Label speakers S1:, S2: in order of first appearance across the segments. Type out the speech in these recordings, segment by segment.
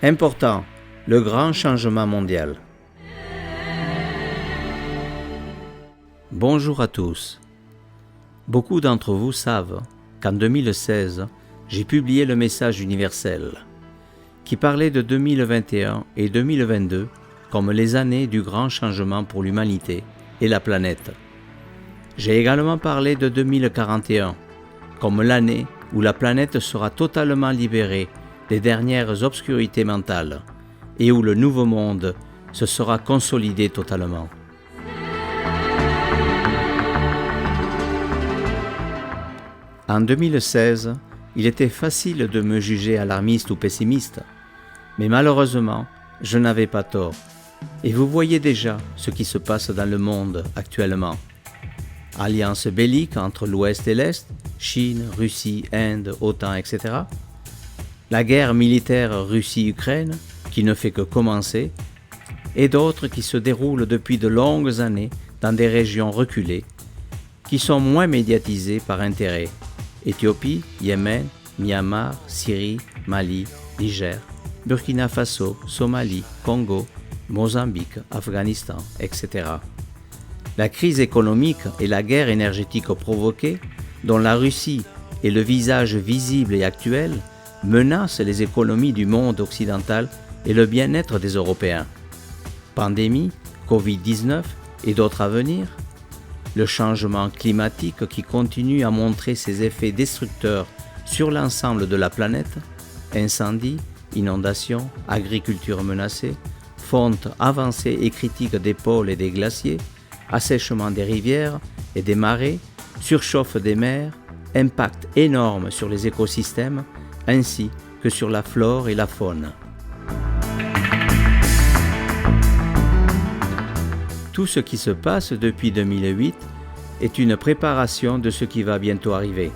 S1: Important, le grand changement mondial. Bonjour à tous. Beaucoup d'entre vous savent qu'en 2016, j'ai publié le message universel qui parlait de 2021 et 2022 comme les années du grand changement pour l'humanité et la planète. J'ai également parlé de 2041 comme l'année où la planète sera totalement libérée des dernières obscurités mentales et où le nouveau monde se sera consolidé totalement. En 2016, il était facile de me juger alarmiste ou pessimiste, mais malheureusement, je n'avais pas tort. Et vous voyez déjà ce qui se passe dans le monde actuellement. Alliance bellique entre l'Ouest et l'Est, Chine, Russie, Inde, OTAN, etc. La guerre militaire Russie-Ukraine, qui ne fait que commencer, et d'autres qui se déroulent depuis de longues années dans des régions reculées, qui sont moins médiatisées par intérêt. Éthiopie, Yémen, Myanmar, Syrie, Mali, Niger, Burkina Faso, Somalie, Congo, Mozambique, Afghanistan, etc. La crise économique et la guerre énergétique provoquée, dont la Russie est le visage visible et actuel, menacent les économies du monde occidental et le bien-être des Européens. Pandémie, Covid-19 et d'autres à venir, le changement climatique qui continue à montrer ses effets destructeurs sur l'ensemble de la planète, incendies, inondations, agriculture menacée, fonte avancée et critique des pôles et des glaciers, assèchement des rivières et des marais, surchauffe des mers, impact énorme sur les écosystèmes ainsi que sur la flore et la faune. Tout ce qui se passe depuis 2008 est une préparation de ce qui va bientôt arriver,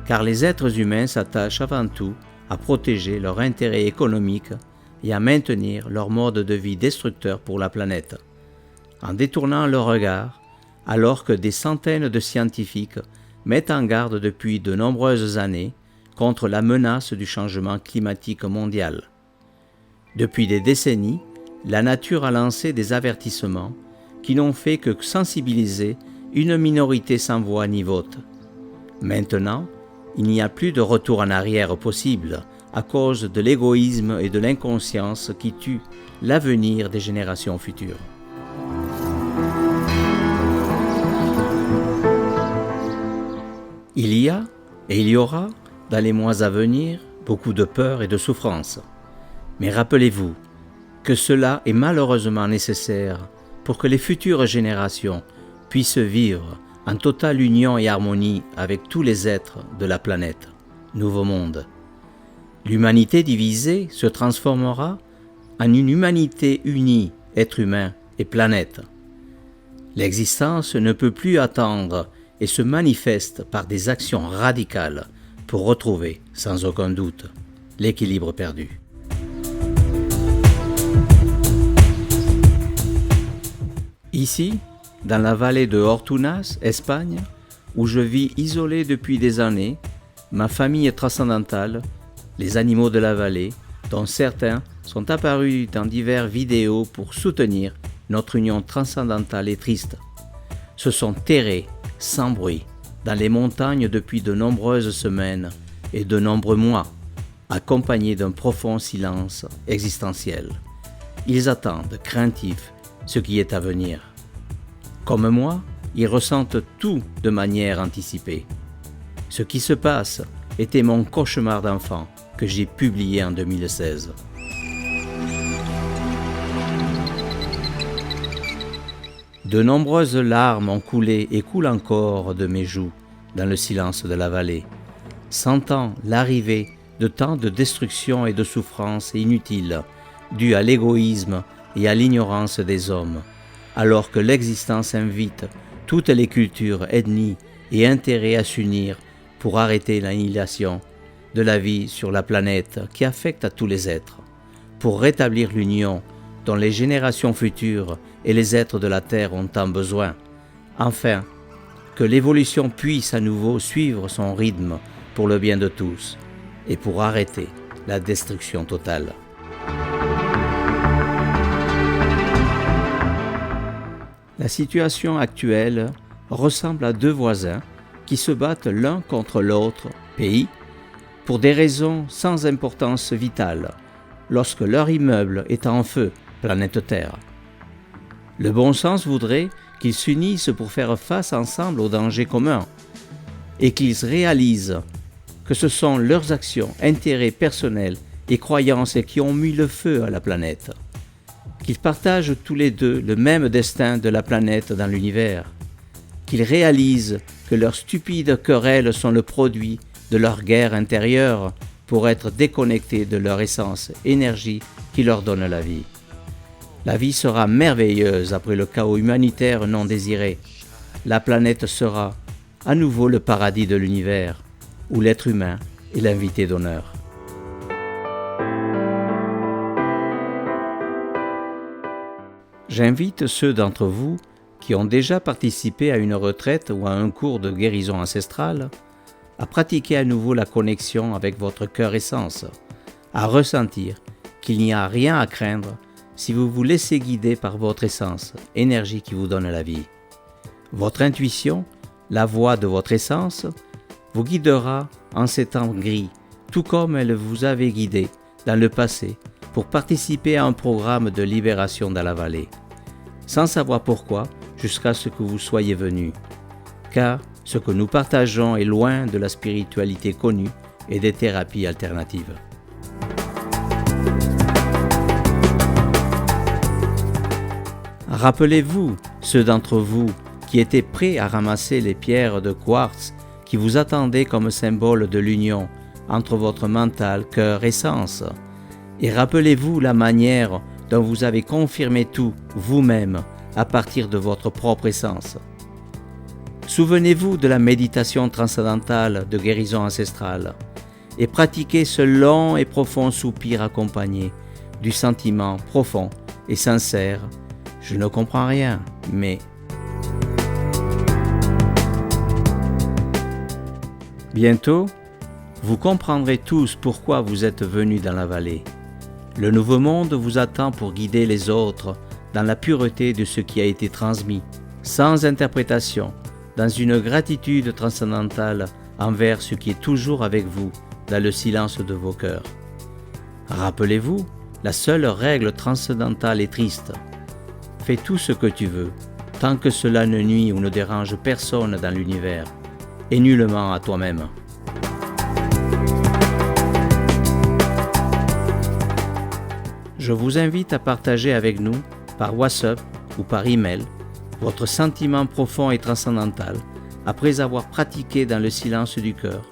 S1: car les êtres humains s'attachent avant tout à protéger leur intérêt économique et à maintenir leur mode de vie destructeur pour la planète, en détournant leur regard, alors que des centaines de scientifiques mettent en garde depuis de nombreuses années contre la menace du changement climatique mondial. Depuis des décennies, la nature a lancé des avertissements qui n'ont fait que sensibiliser une minorité sans voix ni vote. Maintenant, il n'y a plus de retour en arrière possible à cause de l'égoïsme et de l'inconscience qui tuent l'avenir des générations futures. Il y a et il y aura, dans les mois à venir, beaucoup de peur et de souffrance. Mais rappelez-vous que cela est malheureusement nécessaire pour que les futures générations puissent vivre en totale union et harmonie avec tous les êtres de la planète, nouveau monde. L'humanité divisée se transformera en une humanité unie, être humain et planète. L'existence ne peut plus attendre et se manifeste par des actions radicales pour retrouver, sans aucun doute, l'équilibre perdu. Ici, dans la vallée de Hortunas, Espagne, où je vis isolé depuis des années, ma famille transcendantale, les animaux de la vallée, dont certains sont apparus dans diverses vidéos pour soutenir notre union transcendantale et triste, se sont terrés, sans bruit, dans les montagnes depuis de nombreuses semaines et de nombreux mois, accompagnés d'un profond silence existentiel. Ils attendent, craintifs, ce qui est à venir. Comme moi, ils ressentent tout de manière anticipée. Ce qui se passe était mon cauchemar d'enfant que j'ai publié en 2016. De nombreuses larmes ont coulé et coulent encore de mes joues dans le silence de la vallée, sentant l'arrivée de tant de destruction et de souffrances inutiles dues à l'égoïsme et à l'ignorance des hommes, alors que l'existence invite toutes les cultures, ethnies et intérêts à s'unir pour arrêter l'annihilation de la vie sur la planète qui affecte à tous les êtres, pour rétablir l'union dont les générations futures et les êtres de la Terre ont tant besoin, afin que l'évolution puisse à nouveau suivre son rythme pour le bien de tous et pour arrêter la destruction totale. La situation actuelle ressemble à deux voisins qui se battent l'un contre l'autre pays pour des raisons sans importance vitale lorsque leur immeuble est en feu, planète Terre. Le bon sens voudrait qu'ils s'unissent pour faire face ensemble aux dangers communs et qu'ils réalisent que ce sont leurs actions, intérêts personnels et croyances qui ont mis le feu à la planète. Qu'ils partagent tous les deux le même destin de la planète dans l'univers. Qu'ils réalisent que leurs stupides querelles sont le produit de leur guerre intérieure pour être déconnectés de leur essence, énergie qui leur donne la vie. La vie sera merveilleuse après le chaos humanitaire non désiré. La planète sera à nouveau le paradis de l'univers, où l'être humain est l'invité d'honneur. J'invite ceux d'entre vous qui ont déjà participé à une retraite ou à un cours de guérison ancestrale à pratiquer à nouveau la connexion avec votre cœur essence, à ressentir qu'il n'y a rien à craindre si vous vous laissez guider par votre essence, énergie qui vous donne la vie. Votre intuition, la voix de votre essence, vous guidera en ces temps gris, tout comme elle vous avait guidé dans le passé pour participer à un programme de libération dans la vallée, sans savoir pourquoi, jusqu'à ce que vous soyez venu. Car ce que nous partageons est loin de la spiritualité connue et des thérapies alternatives. Rappelez-vous ceux d'entre vous qui étaient prêts à ramasser les pierres de quartz qui vous attendaient comme symbole de l'union entre votre mental, cœur et sens. Et rappelez-vous la manière dont vous avez confirmé tout vous-même à partir de votre propre essence. Souvenez-vous de la méditation transcendantale de guérison ancestrale et pratiquez ce long et profond soupir accompagné du sentiment profond et sincère « Je ne comprends rien, mais… » Bientôt, vous comprendrez tous pourquoi vous êtes venus dans la vallée. Le nouveau monde vous attend pour guider les autres dans la pureté de ce qui a été transmis, sans interprétation, dans une gratitude transcendantale envers ce qui est toujours avec vous dans le silence de vos cœurs. Rappelez-vous, la seule règle transcendantale est triste. Fais tout ce que tu veux, tant que cela ne nuit ou ne dérange personne dans l'univers, et nullement à toi-même. Je vous invite à partager avec nous, par WhatsApp ou par email, votre sentiment profond et transcendantal, après avoir pratiqué dans le silence du cœur,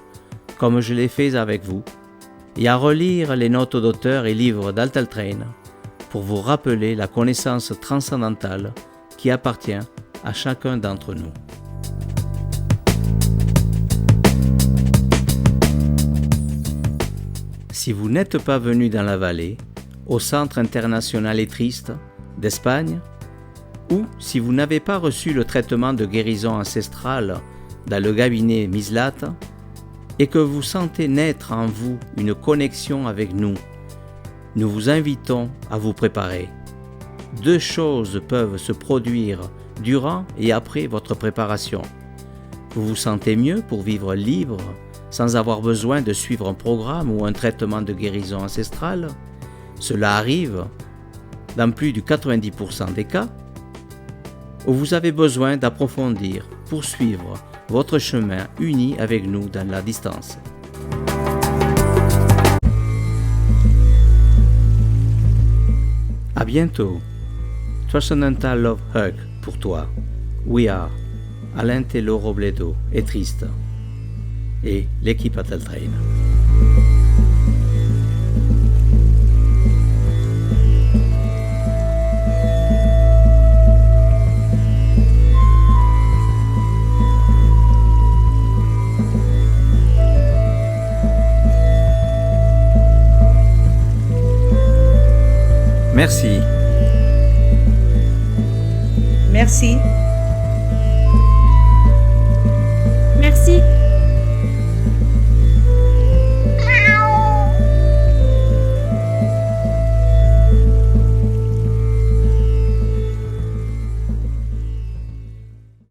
S1: comme je l'ai fait avec vous, et à relire les notes d'auteur et livres d'Altaltrain pour vous rappeler la connaissance transcendantale qui appartient à chacun d'entre nous. Si vous n'êtes pas venu dans la vallée, au Centre international et triste d'Espagne, ou si vous n'avez pas reçu le traitement de guérison ancestrale dans le cabinet Mislat, et que vous sentez naître en vous une connexion avec nous, nous vous invitons à vous préparer. Deux choses peuvent se produire durant et après votre préparation. Vous vous sentez mieux pour vivre libre, sans avoir besoin de suivre un programme ou un traitement de guérison ancestrale. Cela arrive dans plus de 90% des cas, où vous avez besoin d'approfondir, poursuivre votre chemin uni avec nous dans la distance. À bientôt. Transcendental Love Hug pour toi. We are Alain Tello Robledo et Triste et l'équipe Altaltrain. Merci.
S2: Merci.